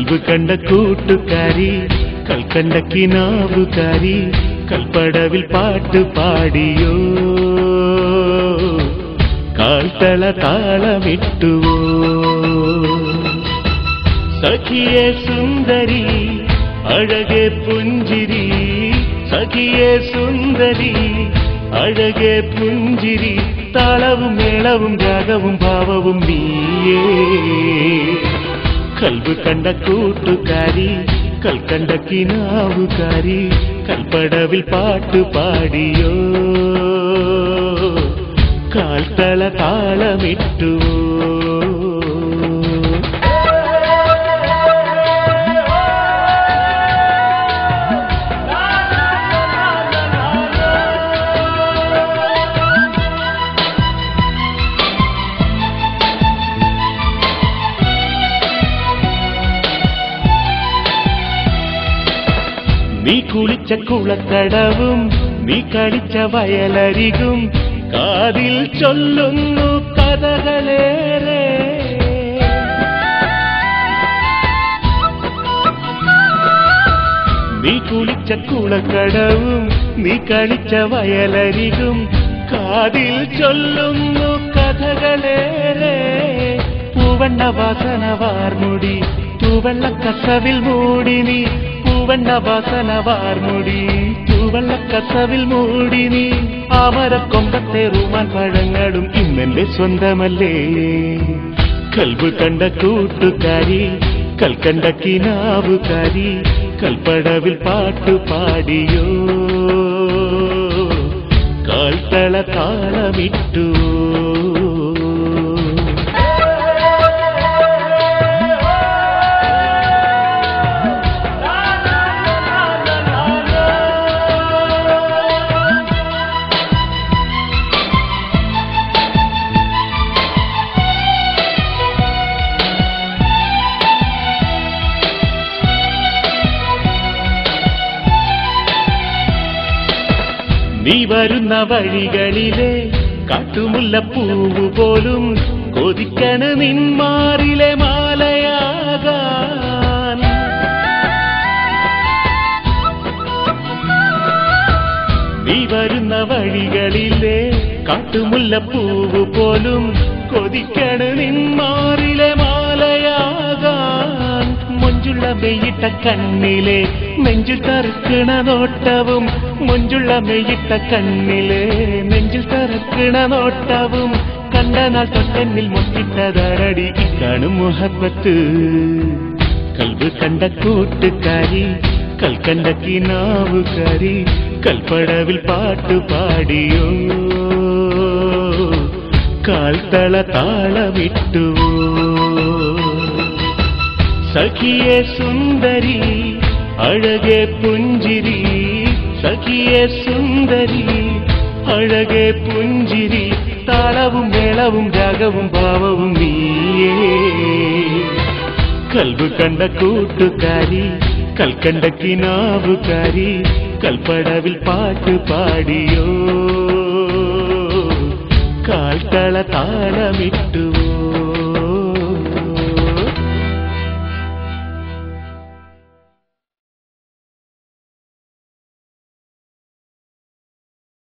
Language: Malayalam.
കൽവ് കണ്ട കൂട്ടുകാരി കൽക്കണ്ട കിനാവുകാരി കൽപ്പടവിൽ പാട്ട് പാടിയോ കാൽത്തള താളമിട്ടുവോ സഖിയേ സുന്ദരി അഴകേ പുഞ്ചിരി സഖിയേ സുന്ദരി അഴകേ പുഞ്ചിരി താളവും മേളവും രാഗവും ഭാവവും നീയേ കൽവ് കണ്ട കൂട്ടുകാരി കൽക്കണ്ട കിനാവുകാരി കൽപ്പടവിൽ പാട്ട് പാടിയോ കാൽത്തള താളമിട്ടുവോ നീ കുളിച്ച കുളക്കടവും നീ കളിച്ച വയലരികും കാതിൽ ചൊല്ലുന്നു കഥകളേറെ നീ കുളിച്ച കുളക്കടവും നീ കളിച്ച വയലരികും കാതിൽ ചൊല്ലുന്നു കഥകളേറെ പൂവണ്ണ വാസന വാർമുടി തൂവെള്ള കസവിൽ മൂടി നീ പൂവണ്ണ വാസന വാർമുടി തൂവെള്ള കസവിൽ മൂടി നീ ആമരക്കൊമ്പത്തെ റൂമാൻ പഴങ്ങളും ഇന്നെന്റെ സ്വന്തമല്ലേ കൽവ് കണ്ട കൂട്ടുകാരി കൽക്കണ്ട കിനാവുകാരി കൽപ്പടവിൽ പാട്ടു പാടിയോ കാൽത്തള താളമിട്ടുവോ നീ വരുന്ന വഴികളിലെ കാട്ടുമുല്ലപ്പൂവ് പോലും കൊതിക്കണ് നിന്മാറിലെ മാലയാകാൻ നീ വരുന്ന വഴികളിലെ കാട്ടുമുല്ലപ്പൂവ് പോലും കൊതിക്കണ് നിന്മാറിലെ മാലയാകാൻ മൊഞ്ചുള്ള മെയ്യിട്ട കണ്ണിലെ നെഞ്ചിൽ തറുക്കണ നോട്ടവും മൊഞ്ചുള്ള മെയ്യിട്ട കണ്ണിലെ നെഞ്ചിൽ തറുക്കണ നോട്ടവും കണ്ട നാൾ തൊട്ടെന്നിൽ മുട്ടിട്ടതരടി ഇക്കാണും മുഹബത്ത് കൽവ് കണ്ട കൂട്ടുകാരി കൽക്കണ്ട കിനാവുകാരി കൽപ്പടവിൽ പാട്ടു പാടിയോ കാൽത്തള താളമിട്ടുവോ സഖിയേ സുന്ദരി അഴകേ പുഞ്ചിരി സഖിയേ സുന്ദരി അഴകേ പുഞ്ചിരി താളവും മേളവും രാഗവും ഭാവവും നീയേ കൽവ് കണ്ട കൂട്ടുകാരി കൽക്കണ്ട കിനാവുകാരി കൽപ്പടവിൽ പാട്ട് പാടിയോ കാൽത്തള താളമിട്ടുവോ